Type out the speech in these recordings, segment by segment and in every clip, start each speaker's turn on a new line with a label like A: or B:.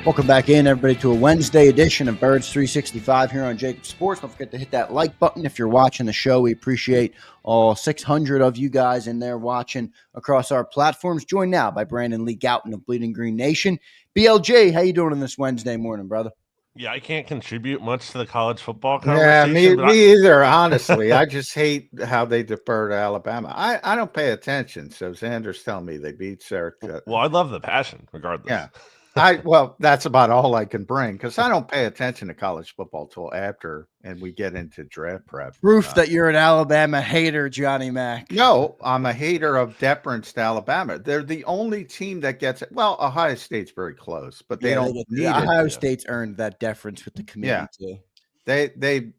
A: Welcome back in, everybody, to a Wednesday edition of Birds 365 here on JAKIB Sports. Don't forget to hit that like button if you're watching the show. We appreciate all 600 of you guys in there watching across our platforms. Joined now by Brandon Lee Gouton of Bleeding Green Nation. BLG, how you doing on this Wednesday morning, brother?
B: Yeah, I can't contribute much to the college football
C: Yeah,
B: conversation.
C: me either, honestly. I just hate how they defer to Alabama. I don't pay attention, so Zander's telling me they beat Sarah.
B: Well, I love the passion, regardless.
C: Yeah. That's about all I can bring because I don't pay attention to college football till after and we get into draft prep.
A: Proof that you're an Alabama hater, Johnny Mac.
C: No, I'm a hater of deference to Alabama. They're the only team that gets it. Well, Ohio State's very close, but they don't need it.
A: Ohio State's earned that deference with the committee too.
C: They've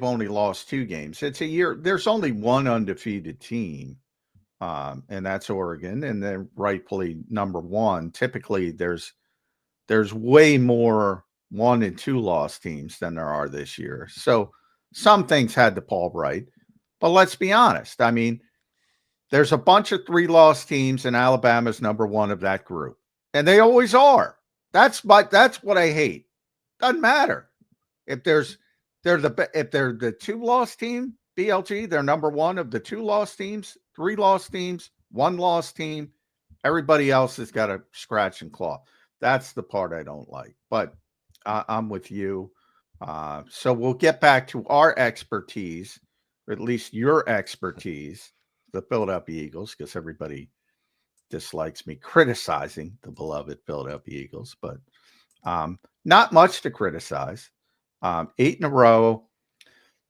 C: only lost 2 games. It's a year. There's only one undefeated team, and that's Oregon, and they're rightfully number 1. Typically, there's way more 1 and 2 loss teams than there are this year. So some things had to fall right, but let's be honest. I mean, there's a bunch of 3-loss teams, and Alabama's number 1 of that group, and they always are. That's what I hate. Doesn't matter if they're the 2-loss team. BLG, they're number 1 of the 2-loss teams, 3-loss teams, 1-loss team. Everybody else has got to scratch and claw. That's the part I don't like, but I'm with you. So we'll get back to our expertise, or at least your expertise, the Philadelphia Eagles, because everybody dislikes me criticizing the beloved Philadelphia Eagles, but not much to criticize. 8 in a row.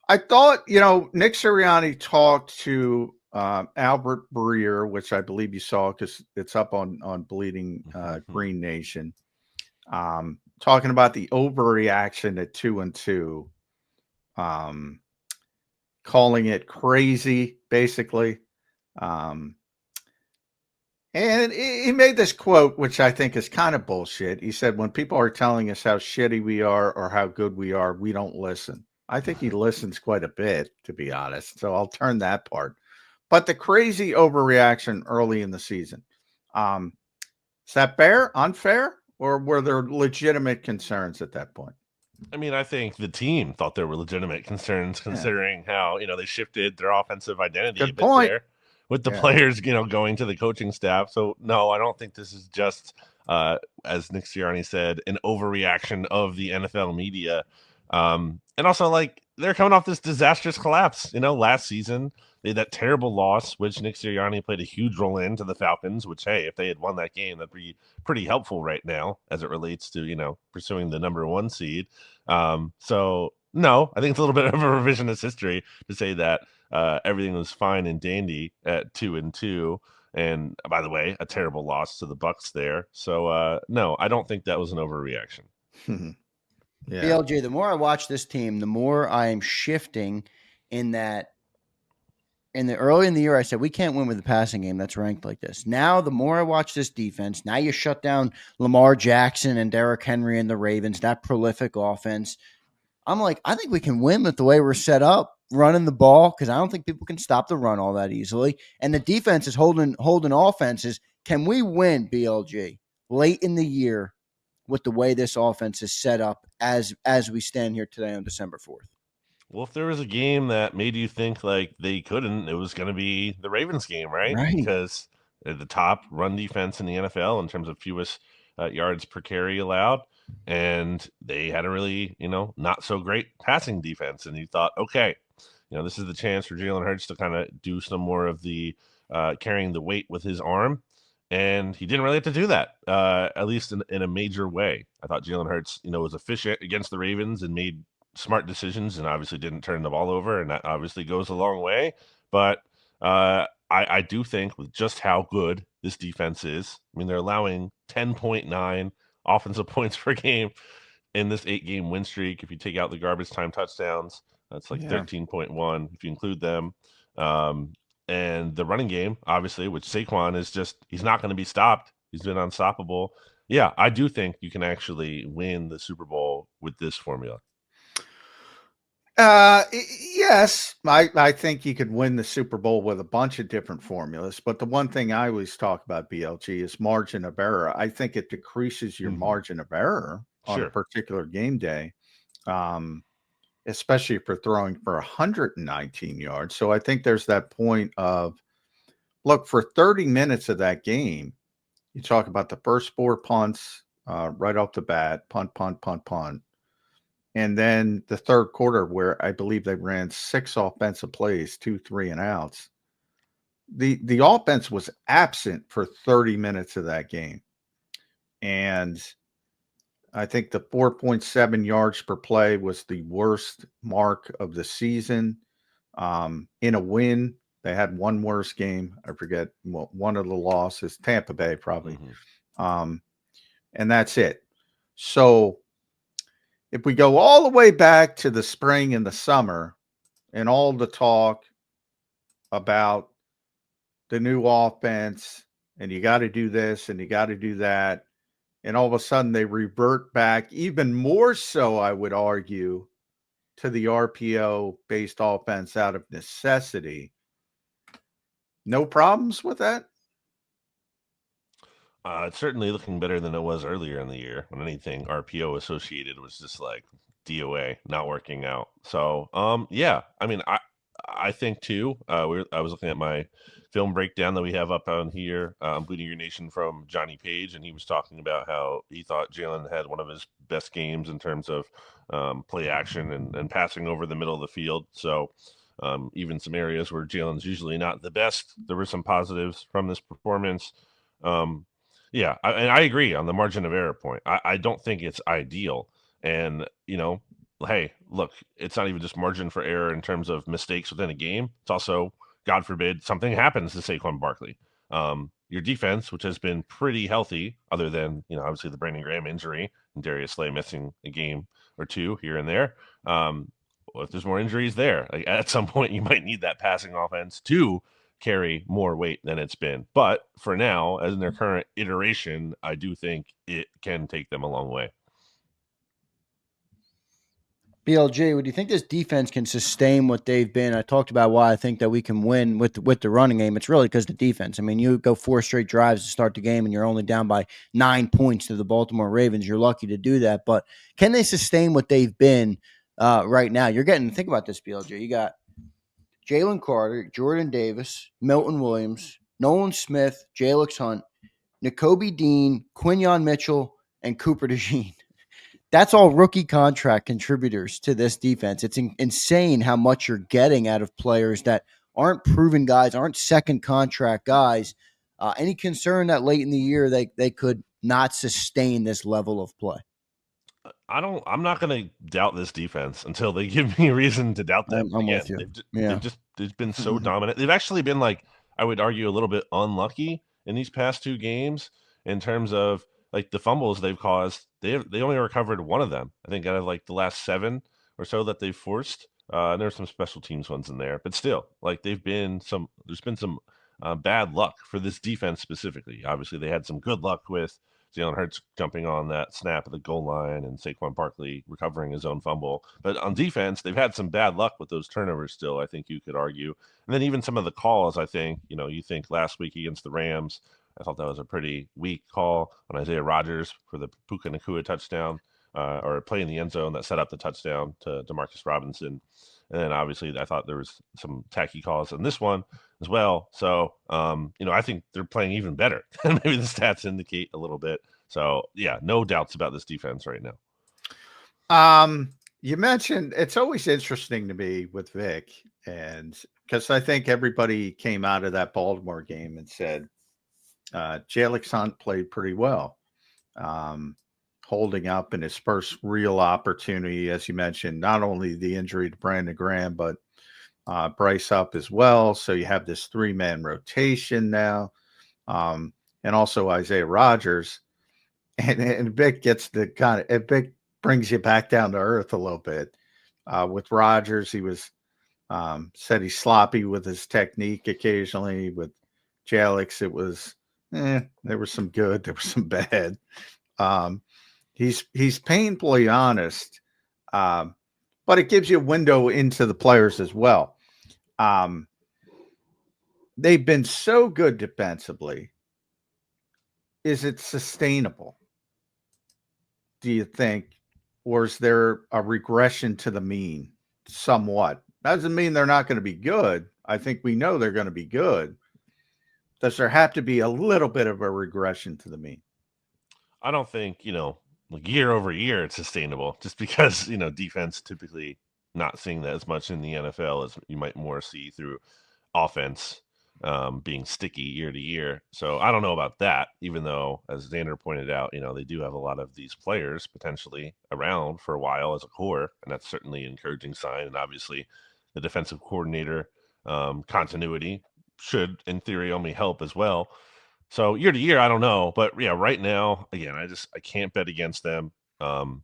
C: I thought, Nick Sirianni talked to Albert Breer, which I believe you saw because it's up on Bleeding Green Nation, talking about the overreaction at 2-2, calling it crazy, basically. And he made this quote, which I think is kind of bullshit. He said, when people are telling us how shitty we are or how good we are, we don't listen. I think he listens quite a bit, to be honest. So I'll turn that part. But the crazy overreaction early in the season, is that fair, unfair, or were there legitimate concerns at that point?
B: I mean, I think the team thought there were legitimate concerns considering how, they shifted their offensive identity a bit there with the players, going to the coaching staff. So, no, I don't think this is just, as Nick Sirianni said, an overreaction of the NFL media. And also, they're coming off this disastrous collapse. Last season, they had that terrible loss, which Nick Sirianni played a huge role in to the Falcons, which, hey, if they had won that game, that'd be pretty helpful right now as it relates to, pursuing the number 1 seed. So, no, I think it's a little bit of a revisionist history to say that everything was fine and dandy at 2-2. And by the way, a terrible loss to the Bucs there. So, no, I don't think that was an overreaction.
A: Yeah. BLG, the more I watch this team, the more I am shifting in that. Early in the year, I said, we can't win with a passing game that's ranked like this. Now, the more I watch this defense, now you shut down Lamar Jackson and Derrick Henry and the Ravens, that prolific offense. I'm like, I think we can win with the way we're set up, running the ball, because I don't think people can stop the run all that easily. And the defense is holding offenses. Can we win, BLG, late in the year with the way this offense is set up as we stand here today on December 4th?
B: Well, if there was a game that made you think like they couldn't, it was going to be the Ravens game, right? Because they're the top run defense in the NFL in terms of fewest yards per carry allowed. And they had a really, not so great passing defense. And you thought, okay, this is the chance for Jalen Hurts to kind of do some more of the carrying the weight with his arm. And he didn't really have to do that, at least in a major way. I thought Jalen Hurts, was efficient against the Ravens and made smart decisions and obviously didn't turn the ball over. And that obviously goes a long way. But I do think with just how good this defense is, I mean, they're allowing 10.9 offensive points per game in this 8-game win streak. If you take out the garbage time touchdowns, that's 13.1 if you include them. And the running game, obviously, which Saquon is he's not going to be stopped. He's been unstoppable. Yeah, I do think you can actually win the Super Bowl with this formula.
C: Yes, I think you could win the Super Bowl with a bunch of different formulas, but the one thing I always talk about BLG is margin of error. I think it decreases your margin of error on a particular game day, especially if you're throwing for 119 yards. So I think there's that point of, look, for 30 minutes of that game, you talk about the first 4 punts right off the bat, punt, punt, punt, punt. And then the third quarter, where I believe they ran 6 offensive plays, 2 3 and outs. The offense was absent for 30 minutes of that game. And I think the 4.7 yards per play was the worst mark of the season. In a win, they had one worse game. I forget what one of the losses, Tampa Bay probably. And that's it. So if we go all the way back to the spring and the summer and all the talk about the new offense and you got to do this and you got to do that, and all of a sudden they revert back even more so, I would argue, to the RPO based offense out of necessity. No problems with that?
B: It's certainly looking better than it was earlier in the year when anything RPO associated was just like DOA not working out. So, yeah, I mean, I think too. I was looking at my film breakdown that we have up on here, Bleeding Your Nation from Johnny Page, and he was talking about how he thought Jalen had one of his best games in terms of play action and passing over the middle of the field. So. Even some areas where Jalen's usually not the best, there were some positives from this performance. Yeah, and I agree on the margin of error point. I don't think it's ideal. And, hey, look, it's not even just margin for error in terms of mistakes within a game. It's also, God forbid, something happens to Saquon Barkley. Your defense, which has been pretty healthy, other than, obviously the Brandon Graham injury and Darius Slay missing a game or two here and there. Well, if there's more injuries there, like at some point you might need that passing offense to carry more weight than it's been. But for now, as in their current iteration, I do think it can take them a long way.
A: BLG, would you think this defense can sustain what they've been? I talked about why I think that we can win with the running game. It's really because the defense. I mean, you go 4 straight drives to start the game and you're only down by 9 points to the Baltimore Ravens. You're lucky to do that. But can they sustain what they've been right now? Think about this, BLG. You got Jalen Carter, Jordan Davis, Milton Williams, Nolan Smith, Jalix Hunt, Nakobe Dean, Quinyon Mitchell, and Cooper DeJean. That's all rookie contract contributors to this defense. It's insane how much you're getting out of players that aren't proven guys, aren't second contract guys. Any concern that late in the year they could not sustain this level of play?
B: I'm not going to doubt this defense until they give me a reason to doubt them.
A: I'm
B: Again,
A: with you.
B: They've been so dominant. They've actually been, like, I would argue, a little bit unlucky in these past 2 games in terms of like the fumbles they've caused. They only recovered one of them, I think, out of like the last 7 or so that they've forced. And there's some special teams ones in there, but still, like, there's been some bad luck for this defense specifically. Obviously, they had some good luck with Jalen Hurts jumping on that snap at the goal line and Saquon Barkley recovering his own fumble. But on defense, they've had some bad luck with those turnovers still, I think you could argue. And then even some of the calls, I think, you think last week against the Rams, I thought that was a pretty weak call on Isaiah Rodgers for the Puka Nacua touchdown, or play in the end zone that set up the touchdown to Demarcus Robinson. And then obviously I thought there was some tacky calls in this one as well. So, I think they're playing even better than maybe the stats indicate a little bit. So, yeah, no doubts about this defense right
C: now. You mentioned it's always interesting to me with Vic, and because I think everybody came out of that Baltimore game and said Jalix Hunt played pretty well, holding up in his first real opportunity, as you mentioned, not only the injury to Brandon Graham, but Bryce up as well. So you have this 3-man rotation now, and also Isaiah Rodgers. And Vic gets the Vic brings you back down to earth a little bit. With Rodgers, he was said he's sloppy with his technique occasionally. With Jalix, it was there was some good, there was some bad. He's painfully honest. But but it gives you a window into the players as well. They've been so good defensively. Is it sustainable, do you think? Or is there a regression to the mean somewhat? Doesn't mean they're not going to be good. I think we know they're going to be good. Does there have to be a little bit of a regression to the mean?
B: I don't think, like year over year it's sustainable just because, defense typically not seeing that as much in the NFL as you might more see through offense being sticky year to year. So I don't know about that, even though, as Zander pointed out, they do have a lot of these players potentially around for a while as a core, and that's certainly an encouraging sign. And obviously, the defensive coordinator continuity should, in theory, only help as well. So year to year, I don't know, but yeah, right now, again, I can't bet against them. Um,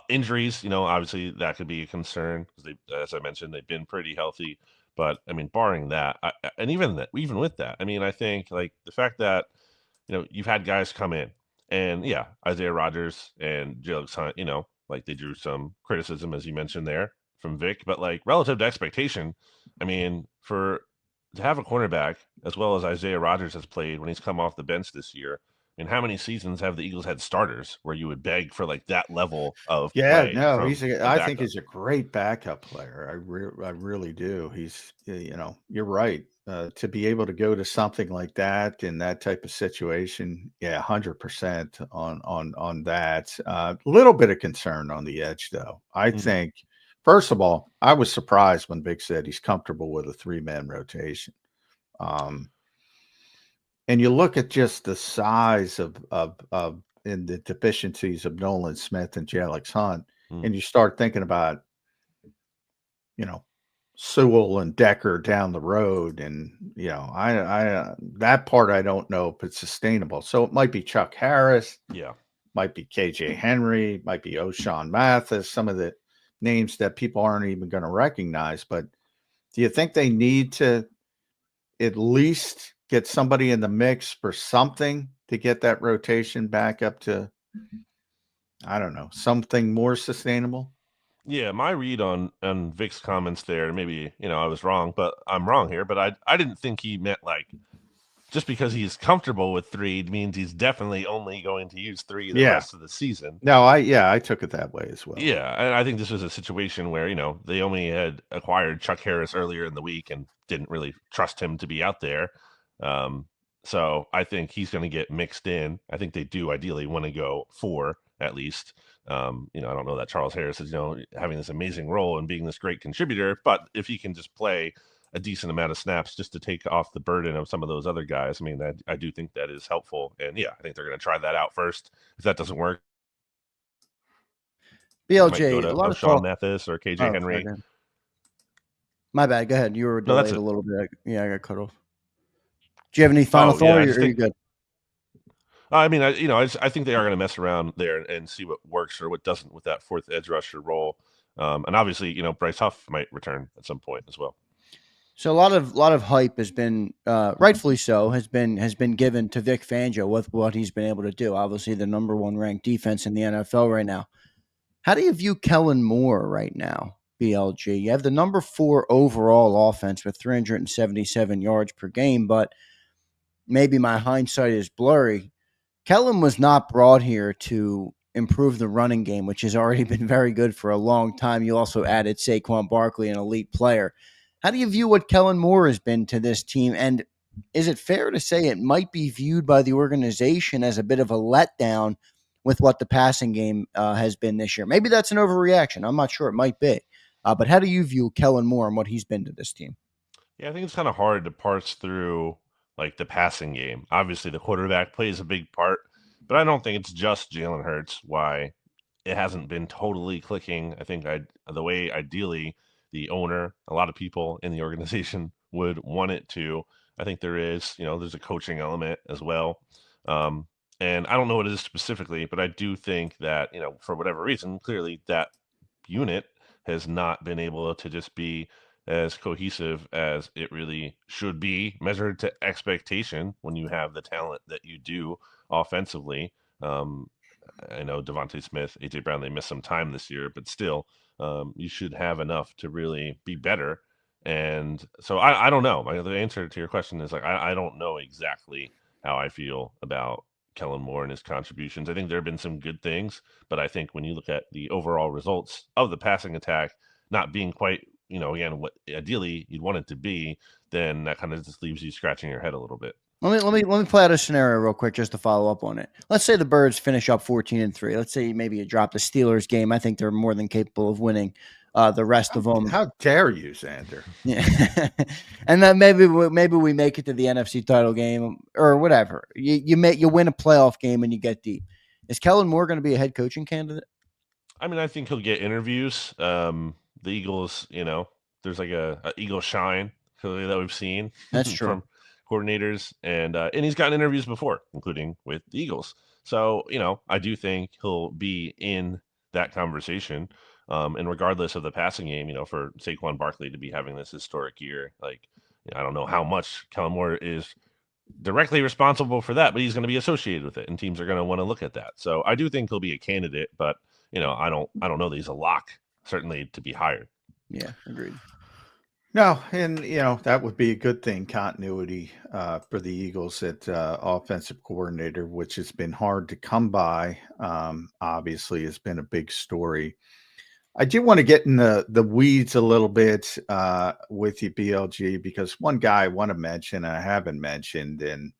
B: Injuries, obviously that could be a concern because they, as I mentioned, they've been pretty healthy. But I mean, barring that, and even with that, I mean, I think like the fact that you've had guys come in, and yeah, Isaiah Rodgers and Jalen Hunt, like they drew some criticism as you mentioned there from Vic, but like relative to expectation, I mean, for to have a cornerback as well as Isaiah Rodgers has played when he's come off the bench this year. I mean, how many seasons have the Eagles had starters where you would beg for like that level of
C: Yeah,
B: play
C: no,
B: from a
C: I think
B: backup?
C: he's a great backup player. I really do. You're right. To be able to go to something like that in that type of situation, yeah, 100% on that. A little bit of concern on the edge, though. I
B: Mm,
C: think, first of all, I was surprised when Vic said he's comfortable with a 3-man rotation. Um, and you look at just the size of and the deficiencies of Nolan Smith and Jalen Hunt,
B: mm.
C: and you start thinking about, you know, Sewell and Decker down the road, and I that part I don't know if it's sustainable. So it might be Chuck Harris,
B: Yeah.
C: might be KJ Henry, might be O'Shawn Mathis, some of the names that people aren't even going to recognize. But do you think they need to at least get somebody in the mix for something to get that rotation back up to, I don't know, something more sustainable?
B: Yeah, my read on Vic's comments there, maybe, I was wrong, but I'm wrong here, but I didn't think he meant like just because he's comfortable with three means he's definitely only going to use three the
C: Yeah.
B: rest of the season.
C: No, I took it that way as well.
B: Yeah, and I think this was a situation where, they only had acquired Chuck Harris earlier in the week and didn't really trust him to be out there. Um, so I think he's going to get mixed in. I think they do ideally want to go four at least. I don't know that Charles Harris is, having this amazing role and being this great contributor, but if he can just play a decent amount of snaps just to take off the burden of some of those other guys, I mean, I do think that is helpful. And yeah, I think they're going to try that out first. If that doesn't work, they might go
A: BLJ, a
B: to
A: lot of
B: O'Shawn
A: talk.
B: Mathis or KJ
A: Oh, sorry,
B: Henry.
A: go ahead. My bad. Go ahead. You were
B: No, that's
A: delayed a
B: it.
A: little bit. Yeah, I got cut off. Do you have any final
B: Oh
A: thought,
B: yeah,
A: or
B: I
A: you're,
B: just
A: are you
B: think.
A: good?
B: I mean, I think they are going to mess around there and see what works or what doesn't with that fourth edge rusher role. And obviously, Bryce Huff might return at some point as well.
A: So a lot of hype has been, rightfully so, has been given to Vic Fangio with what he's been able to do. Obviously, the number one ranked defense in the NFL right now. How do you view Kellen Moore right now, BLG? You have the number 4 overall offense with 377 yards per game, but maybe my hindsight is blurry. Kellen was not brought here to improve the running game, which has already been very good for a long time. You also added Saquon Barkley, an elite player. How do you view what Kellen Moore has been to this team? And is it fair to say it might be viewed by the organization as a bit of a letdown with what the passing game has been this year? Maybe that's an overreaction. I'm not sure. It might be. But how do you view Kellen Moore and what he's been to this team?
B: Yeah, I think it's kind of hard to parse through like the passing game. Obviously, the quarterback plays a big part, but I don't think it's just Jalen Hurts why it hasn't been totally clicking. I think the way ideally the owner, a lot of people in the organization would want it to. I think there's a coaching element as well. Um, and I don't know what it is specifically, but I do think that, for whatever reason, clearly that unit has not been able to just be as cohesive as it really should be, measured to expectation when you have the talent that you do offensively. Um, I know Devontae Smith, AJ Brown, they missed some time this year, but still, you should have enough to really be better. And so I don't know. The answer to your question is like I don't know exactly how I feel about Kellen Moore and his contributions. I think there have been some good things, but I think when you look at the overall results of the passing attack not being quite, again, what ideally you'd want it to be, then that kind of just leaves you scratching your head a little bit.
A: Let me play out a scenario real quick just to follow up on it. Let's say the Birds finish up 14-3. Let's say maybe you drop the Steelers game. I think they're more than capable of winning the rest of them.
C: How dare you, Zander?
A: Yeah, and then maybe we make it to the NFC title game or whatever. You win a playoff game and you get deep. Is Kellen Moore going to be a head coaching candidate?
B: I mean, I think he'll get interviews. The Eagles, there's like a Eagle shine clearly that we've seen.
A: That's true.
B: From coordinators, and he's gotten interviews before, including with the Eagles. So I do think he'll be in that conversation. And regardless of the passing game, for Saquon Barkley to be having this historic year, like I don't know how much Kellen Moore is directly responsible for that, but he's going to be associated with it, and teams are going to want to look at that. So I do think he'll be a candidate, but I don't know that he's a lock certainly to be hired.
A: Yeah, agreed.
C: No, and that would be a good thing, continuity for the Eagles at offensive coordinator, which has been hard to come by. Obviously, has been a big story. I do want to get in the weeds a little bit with you, BLG, because one guy I want to mention I haven't mentioned, and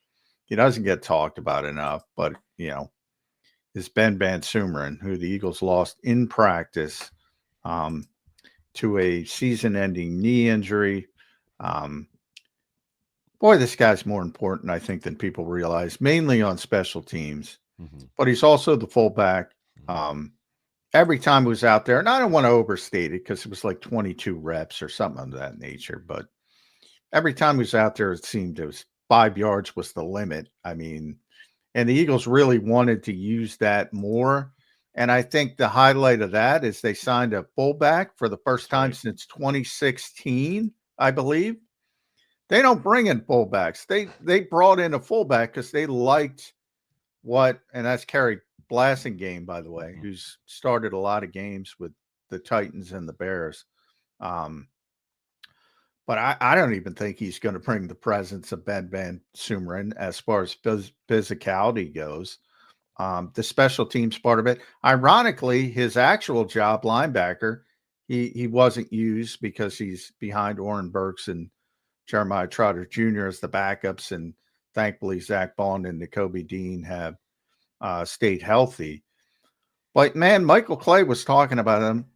C: he doesn't get talked about enough, but is Ben Van Sumeren, who the Eagles lost in practice to a season-ending knee injury. Boy, this guy's more important, I think, than people realize, mainly on special teams. Mm-hmm. But he's also the fullback. Every time he was out there, and I don't want to overstate it because it was like 22 reps or something of that nature, but every time he was out there, it seemed it was 5 yards was the limit. I mean, and the Eagles really wanted to use that more. And I think the highlight of that is they signed a fullback for the first time since 2016, I believe. They don't bring in fullbacks. They brought in a fullback because they liked and that's Kerry Blasingame, by the way, who's started a lot of games with the Titans and the Bears. But I don't even think he's going to bring the presence of Ben Van Sumeren as far as physicality goes. The special teams part of it. Ironically, his actual job, linebacker, he wasn't used because he's behind Oren Burks and Jeremiah Trotter Jr. as the backups, and thankfully Zach Bond and Nakobe Dean have stayed healthy. But man, Michael Clay was talking about him,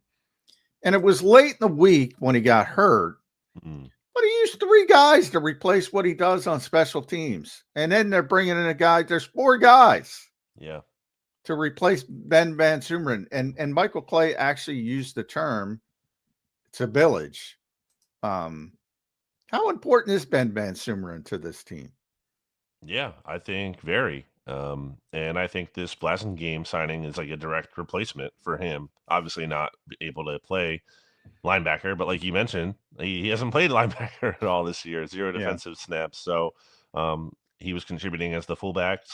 C: and it was late in the week when he got hurt. Mm-hmm. But he used 3 guys to replace what he does on special teams, and then they're bringing in a guy. There's 4 guys.
B: Yeah.
C: To replace Ben Van Sumeren. And Michael Clay actually used the term to village. How important is Ben Van Sumeren to this team?
B: Yeah, I think very. And I think this Blasingame signing is like a direct replacement for him. Obviously not able to play linebacker, but like you mentioned, he hasn't played linebacker at all this year. 0 defensive snaps. So he was contributing as the fullback /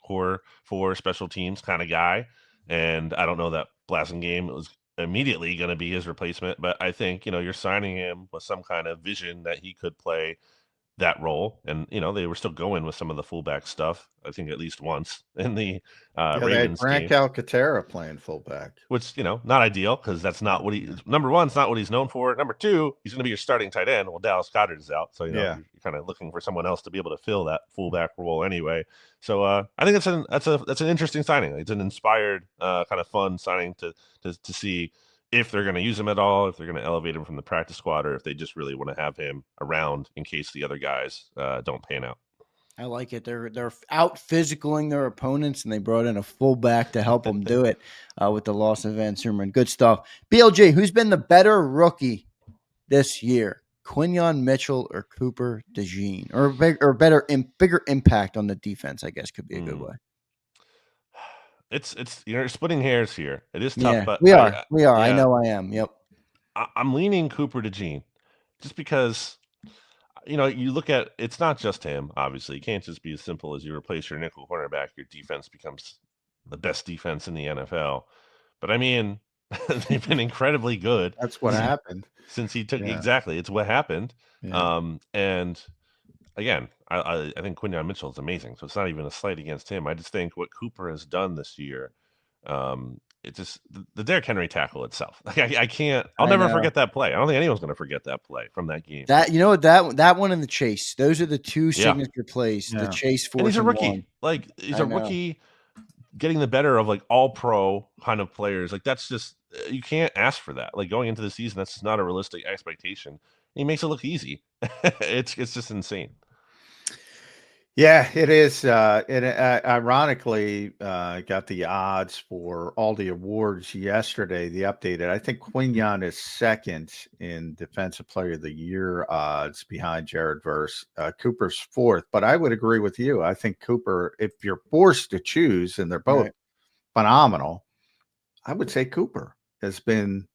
B: core for special teams kind of guy. And I don't know that Blasingame was immediately going to be his replacement, but I think, you're signing him with some kind of vision that he could play that role. And, they were still going with some of the fullback stuff, I think at least once in the Ravens
C: game. Grant Calcaterra playing fullback.
B: Which, not ideal because that's not what number one, it's not what he's known for. Number 2, he's going to be your starting tight end. Well, Dallas Goedert is out. So, you're kind of looking for someone else to be able to fill that fullback role anyway. So I think that's an interesting signing. It's an inspired kind of fun signing to see if they're going to use him at all, if they're going to elevate him from the practice squad, or if they just really want to have him around in case the other guys don't pan out.
A: I like it. They're out physicaling their opponents, and they brought in a fullback to help them do it with the loss of Van Sumeren. Good stuff. BLG, who's been the better rookie this year? Quinyon Mitchell or Cooper DeJean? Or bigger impact on the defense, I guess, could be a good way.
B: It's you're splitting hairs here. It is tough, but
A: we are. Yeah. I know I am. Yep.
B: I'm leaning Cooper DeJean just because you look at it's not just him. Obviously, it can't just be as simple as you replace your nickel cornerback. Your defense becomes the best defense in the NFL. But I mean, they've been incredibly good.
C: That's what happened
B: since he took exactly. It's what happened. And again, I think Quinyon Mitchell is amazing. So it's not even a slight against him. I just think what Cooper has done this year, it just the Derrick Henry tackle itself. Like I can't. I'll never forget that play. I don't think anyone's going to forget that play from that game.
A: That that one and the chase. Those are the two signature plays. The chase,
B: and he's a rookie. Like he's a rookie, getting the better of like all pro kind of players. Like that's just you can't ask for that. Like going into the season, that's just not a realistic expectation. He makes it look easy. It's just insane.
C: Yeah, it is. It ironically got the odds for all the awards yesterday. The updated. I think Quinyon is second in Defensive Player of the Year odds behind Jared Verse. Cooper's fourth, but I would agree with you. I think Cooper, if you're forced to choose, and they're both phenomenal, I would say Cooper has been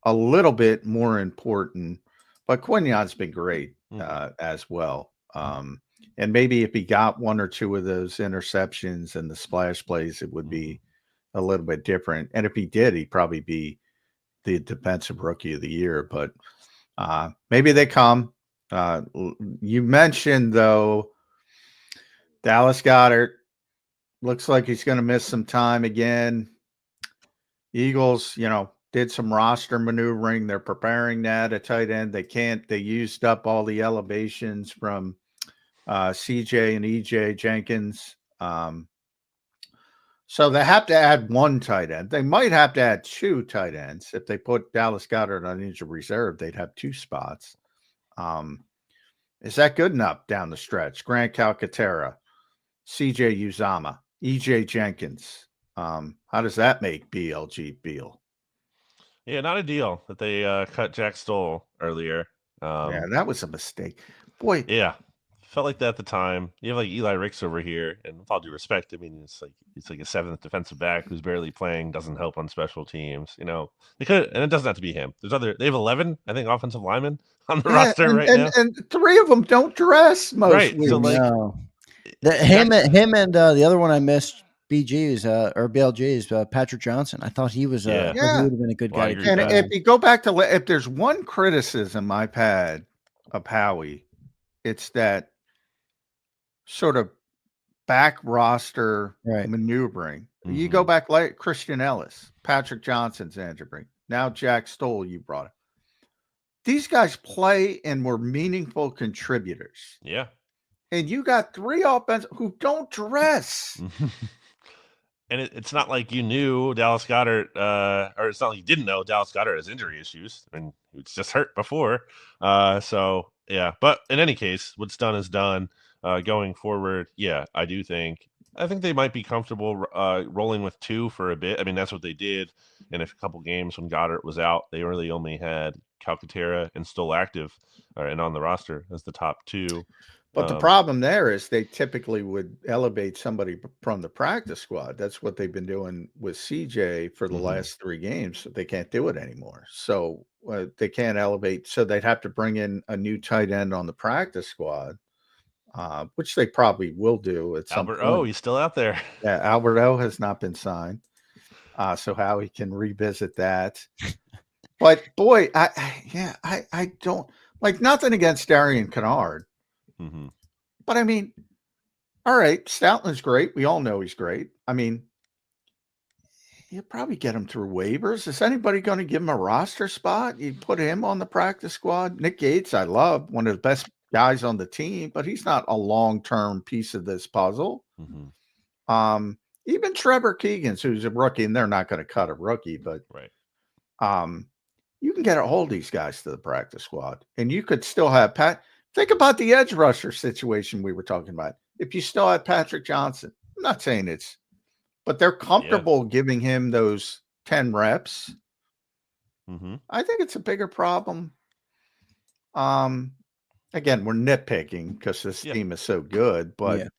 C: a little bit more important, but Quinyon's been great as well. And maybe if he got one or two of those interceptions and the splash plays, it would be a little bit different. And if he did, he'd probably be the Defensive Rookie of the Year. But maybe they come. You mentioned, though, Dallas Goedert looks like he's going to miss some time again. Eagles, did some roster maneuvering. They're preparing that at tight end. They used up all the elevations from CJ and EJ Jenkins. So they have to add one tight end. They might have to add two tight ends. If they put Dallas Goedert on injured reserve, they'd have two spots. Is that good enough down the stretch? Grant Calcaterra, CJ Uzama, EJ Jenkins. How does that make BLG feel?
B: Yeah, not a deal that they cut Jack Stoll earlier.
C: Yeah, that was a mistake. Boy.
B: Yeah. Felt like that at the time. You have like Eli Ricks over here, and with all due respect, I mean it's like a seventh defensive back who's barely playing, doesn't help on special teams. They could, and it doesn't have to be him. They have 11, I think, offensive linemen on the roster now,
C: and three of them don't dress most weeks.
A: So him and the other one I missed, BG or BLG is Patrick Johnson. I thought he was he would have been a good guy.
C: And if you go back to if there's one criticism I've had of Howie, it's that sort of back roster maneuvering. You go back like Christian Ellis, Patrick Johnson, Zander, now Jack Stoll, you brought it. These guys play and were meaningful contributors.
B: Yeah.
C: And you got three offense who don't dress.
B: And it's not like you knew Dallas Goedert, or it's not like you didn't know Dallas Goedert has injury issues. I mean, he was just hurt before. So, yeah. But in any case, what's done is done. Going forward, I think they might be comfortable rolling with two for a bit. I mean, that's what they did in a couple games when Goddard was out. They really only had Calcaterra and Stoll active and on the roster as the top two.
C: But the problem there is they typically would elevate somebody from the practice squad. That's what they've been doing with CJ for the last three games. They can't do it anymore. So they can't elevate. So they'd have to bring in a new tight end on the practice squad. Which they probably will do at some point.
B: O, he's still out there.
C: Yeah, Albert O has not been signed. So Howie can revisit that. But boy, I don't like nothing against Darian Kennard. But I mean, all right, Stoutland's great. We all know he's great. I mean, you probably get him through waivers. Is anybody going to give him a roster spot? You put him on the practice squad. Nick Gates, I love, one of the best guys on the team, but he's not a long-term piece of this puzzle. Even Trevor Keegans, who's a rookie, and they're not going to cut a rookie, but you can get a hold of these guys to the practice squad, and you could still have Pat. Think about the edge rusher situation we were talking about. If you still have Patrick Johnson, I'm not saying it's, but they're comfortable giving him those 10 reps. I think it's a bigger problem. Again, we're nitpicking because this team is so good, but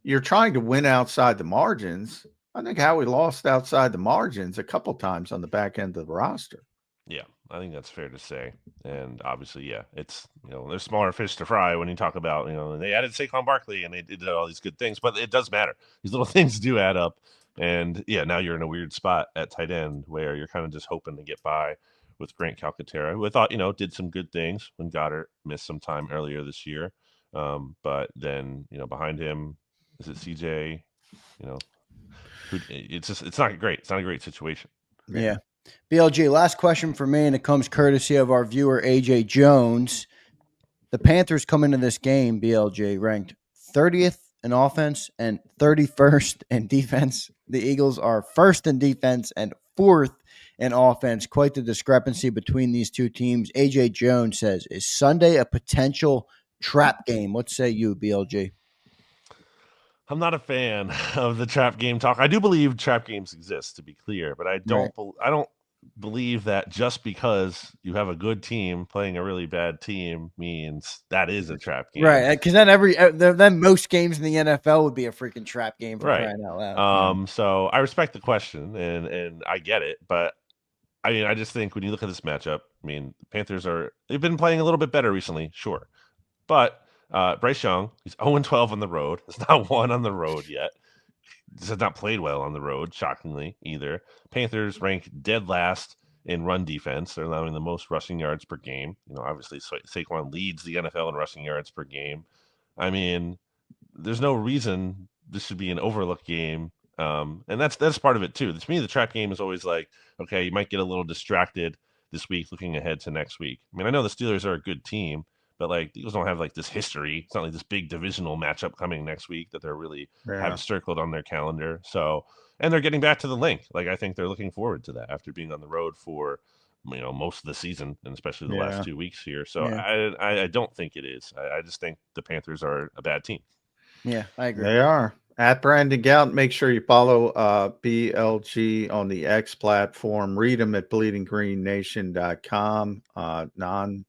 C: you're trying to win outside the margins. I think Howie lost outside the margins a couple times on the back end of the roster.
B: Yeah, I think that's fair to say. And obviously, it's, there's smaller fish to fry when you talk about, they added Saquon Barkley and they did all these good things, but it does matter. These little things do add up. And yeah, now you're in a weird spot at tight end where you're kind of just hoping to get by with Grant Calcaterra, who I thought, did some good things when Goddard missed some time earlier this year. But then, behind him, is it CJ? It's not great. It's not a great situation.
A: Yeah. BLG, last question for me, and it comes courtesy of our viewer, AJ Jones. The Panthers come into this game, BLG, ranked 30th in offense and 31st in defense. The Eagles are first in defense and fourth in offense. Quite the discrepancy between these two teams. AJ Jones says, is Sunday a potential trap game? What say you, BLG?
B: I'm not a fan of the trap game talk. I do believe trap games exist, to be clear, but I don't believe that just because you have a good team playing a really bad team means that is a trap game.
A: Right, because then most games in the NFL would be a freaking trap game for crying out loud.
B: So I respect the question and I get it, but I mean, I just think when you look at this matchup, I mean, Panthers they've been playing a little bit better recently, sure, but Bryce Young, he's 0-12 on the road. Has not won on the road yet. Has not played well on the road, shockingly, either. Panthers rank dead last in run defense. They're allowing the most rushing yards per game. Obviously, Saquon leads the NFL in rushing yards per game. I mean, there's no reason this should be an overlook game. And that's part of it, too. To me, the trap game is always like, okay, you might get a little distracted this week looking ahead to next week. I mean, I know the Steelers are a good team, but like the Eagles don't have like this history. It's not like this big divisional matchup coming next week that they're really have circled on their calendar. So, and they're getting back to the link. Like I think they're looking forward to that after being on the road for most of the season and especially the last 2 weeks here. So I don't think it is. I just think the Panthers are a bad team.
A: Yeah, I agree.
C: They are. At Brandon Gout, make sure you follow BLG on the X platform. Read them at bleedinggreennation.com.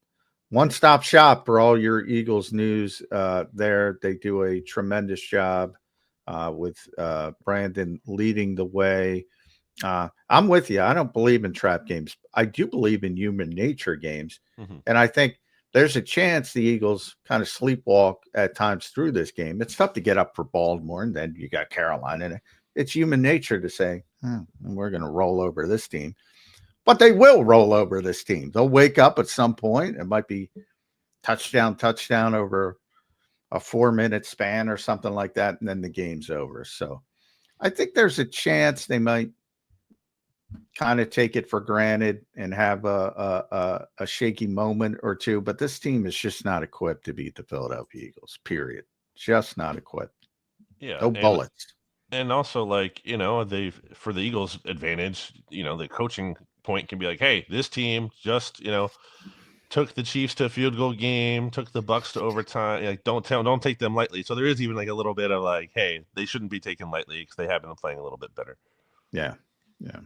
C: One-stop shop for all your Eagles news there. They do a tremendous job with Brandon leading the way. I'm with you. I don't believe in trap games. I do believe in human nature games. Mm-hmm. And I think there's a chance the Eagles kind of sleepwalk at times through this game. It's tough to get up for Baltimore, and then you got Carolina. And it's human nature to say, we're going to roll over this team. But they will roll over this team. They'll wake up at some point. It might be touchdown over a 4-minute span or something like that, and then the game's over. So I think there's a chance they might kind of take it for granted and have a shaky moment or two. But this team is just not equipped to beat the Philadelphia Eagles, period. Just not equipped.
B: Yeah.
C: No bullets.
B: And also, like, for the Eagles' advantage, the coaching point can be like, hey, this team just, took the Chiefs to a field goal game, took the Bucks to overtime. Like, don't take them lightly. So there is even like a little bit of like, hey, they shouldn't be taken lightly because they have been playing a little bit better.
C: Yeah.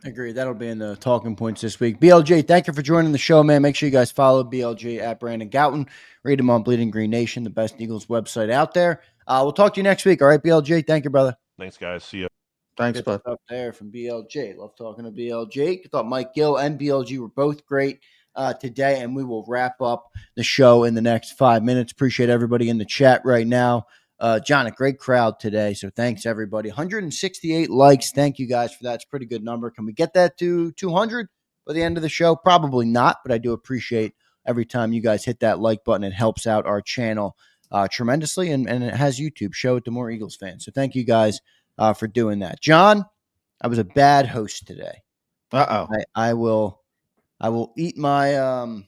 A: Agreed. That'll be in the talking points this week. BLJ, thank you for joining the show, man. Make sure you guys follow BLJ at Brandon Gouton. Read him on Bleeding Green Nation, the best Eagles website out there. We'll talk to you next week. All right, BLJ. Thank you, brother.
B: Thanks, guys. See you.
C: Thanks, bud.
A: Up there from BLJ. Love talking to BLJ. I thought Mike Gill and BLG were both great today, and we will wrap up the show in the next 5 minutes. Appreciate everybody in the chat right now. John, a great crowd today, so thanks, everybody. 168 likes. Thank you guys for that. It's a pretty good number. Can we get that to 200 by the end of the show? Probably not, but I do appreciate every time you guys hit that like button. It helps out our channel tremendously, and it has YouTube. Show it to more Eagles fans. So thank you guys for doing that. John, I was a bad host today. I will eat my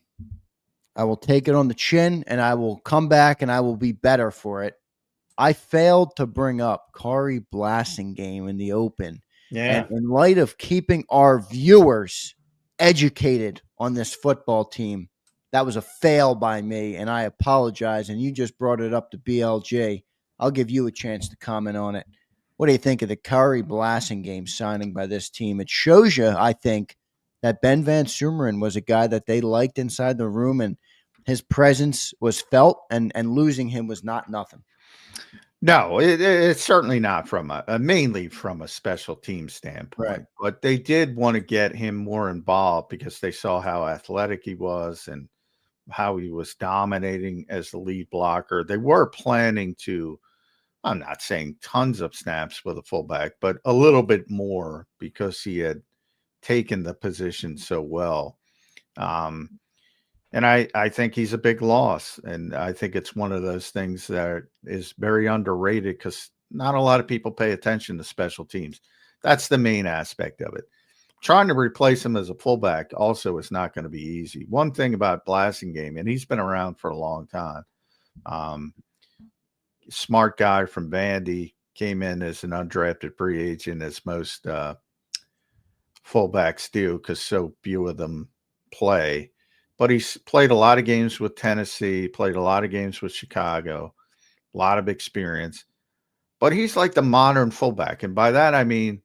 A: I will take it on the chin, and I will come back, and I will be better for it. I failed to bring up Khari Blasingame in the open.
C: Yeah.
A: And in light of keeping our viewers educated on this football team, that was a fail by me, and I apologize. And you just brought it up to BLJ. I'll give you a chance to comment on it. What do you think of the Khari Blasingame signing by this team? It shows you, I think, that Ben Van Sumeren was a guy that they liked inside the room, and his presence was felt, and losing him was not nothing.
C: No, it's certainly not mainly from a special team standpoint.
A: Right.
C: But they did want to get him more involved because they saw how athletic he was and how he was dominating as the lead blocker. They were planning to I'm not saying tons of snaps with a fullback, but a little bit more because he had taken the position so well. And I think he's a big loss. And I think it's one of those things that is very underrated because not a lot of people pay attention to special teams. That's the main aspect of it. Trying to replace him as a fullback also is not going to be easy. One thing about Blasingame, and he's been around for a long time, smart guy from Vandy, came in as an undrafted free agent, as most fullbacks do because so few of them play. But he's played a lot of games with Tennessee, played a lot of games with Chicago, a lot of experience. But he's like the modern fullback. And by that, I mean,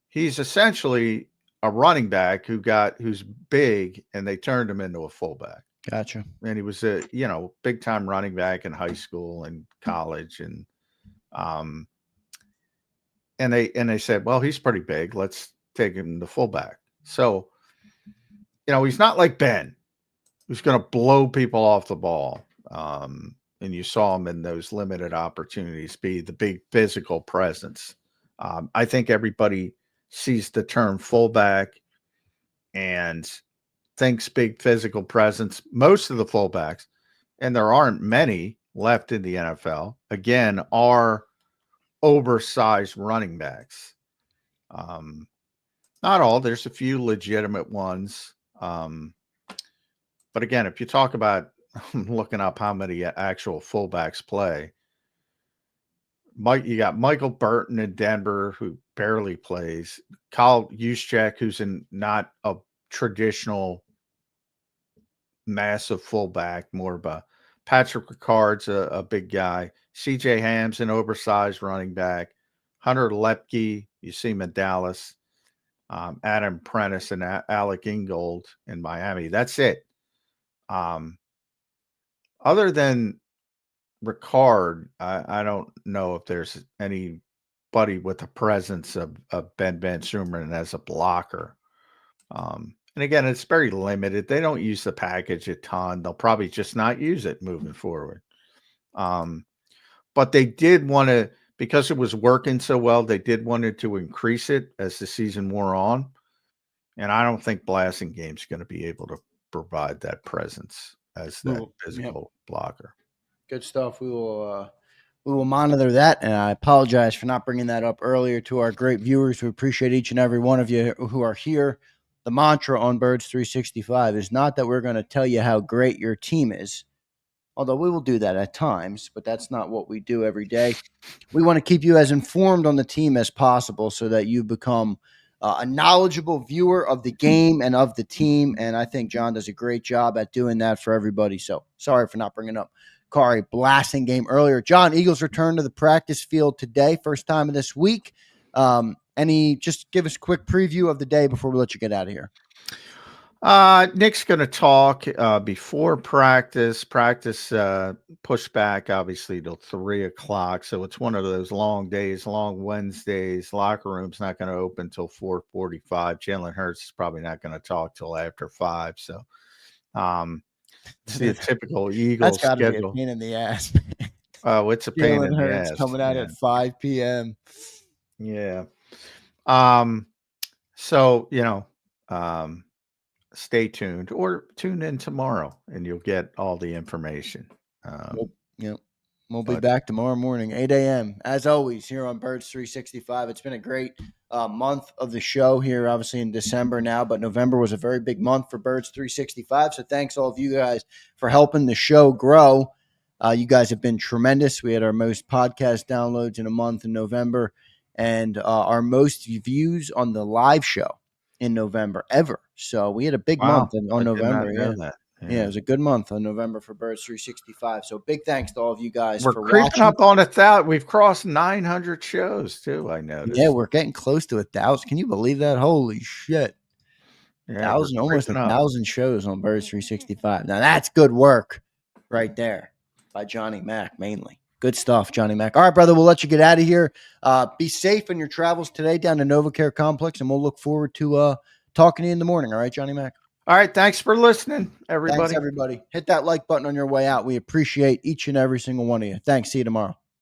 C: he's essentially a running back who's big, and they turned him into a fullback.
A: Gotcha.
C: And he was a, big time running back in high school and college. And they said, well, he's pretty big. Let's take him to fullback. So, he's not like Ben, who's going to blow people off the ball. And you saw him in those limited opportunities be the big physical presence. I think everybody sees the term fullback and thinks big physical presence. Most of the fullbacks, and there aren't many left in the NFL, again, are oversized running backs. Not all. There's a few legitimate ones. But again, if you talk about looking up how many actual fullbacks play, you got Michael Burton in Denver, who barely plays. Kyle Juszczyk, who's not a traditional massive fullback, more of a Patrick Ricard's a big guy. CJ Ham's an oversized running back. Hunter Lepke, you see him in Dallas. Adam Prentice and Alec Ingold in Miami. That's it. Other than Ricard, I don't know if there's anybody with the presence of Ben Sumerman as a blocker. And again, it's very limited. They don't use the package a ton. They'll probably just not use it moving forward. But they did want to, because it was working so well, they did wanted to increase it as the season wore on. And I don't think Blasingame's going to be able to provide that presence as that physical blocker.
A: Good stuff. We will monitor that, and I apologize for not bringing that up earlier to our great viewers. We appreciate each and every one of you who are here. The mantra on Birds 365 is not that we're going to tell you how great your team is, although we will do that at times, but that's not what we do every day. We want to keep you as informed on the team as possible so that you become a knowledgeable viewer of the game and of the team, and I think John does a great job at doing that for everybody. So sorry for not bringing up Kari Blasingame earlier. John, Eagles return to the practice field today, first time of this week. Just give us a quick preview of the day before we let you get out of here.
C: Nick's going to talk before practice. Practice pushed back, obviously, till 3:00. So it's one of those long days, long Wednesdays. Locker room's not going to open till 4:45. Jalen Hurts is probably not going to talk till after 5. So it's the typical Eagles schedule.
A: That's got to be a pain in the ass.
C: Oh, it's a pain in the ass.
A: Coming out at 5 p.m.
C: Yeah. So, stay tuned or tune in tomorrow and you'll get all the information.
A: We'll be back tomorrow morning, 8 a.m. as always here on Birds 365. It's been a great month of the show here, obviously in December now, but November was a very big month for Birds 365. So thanks all of you guys for helping the show grow. You guys have been tremendous. We had our most podcast downloads in a month in November and our most views on the live show in November ever. So we had a big month on November. Yeah, it was a good month on November for Birds 365. So big thanks to all of you guys for
C: creeping
A: watching.
C: Up on 1,000. We've crossed 900 shows too, I noticed.
A: Yeah, we're getting close to 1,000. Can you believe that? Holy shit. Yeah, almost 1,000 shows on Birds 365. Now that's good work right there by Johnny Mac mainly. Good stuff, Johnny Mac. All right, brother, we'll let you get out of here. Be safe in your travels today down to NovaCare Complex, and we'll look forward to talking to you in the morning. All right, Johnny Mac?
C: All right, thanks for listening, everybody.
A: Thanks, everybody. Hit that like button on your way out. We appreciate each and every single one of you. Thanks. See you tomorrow.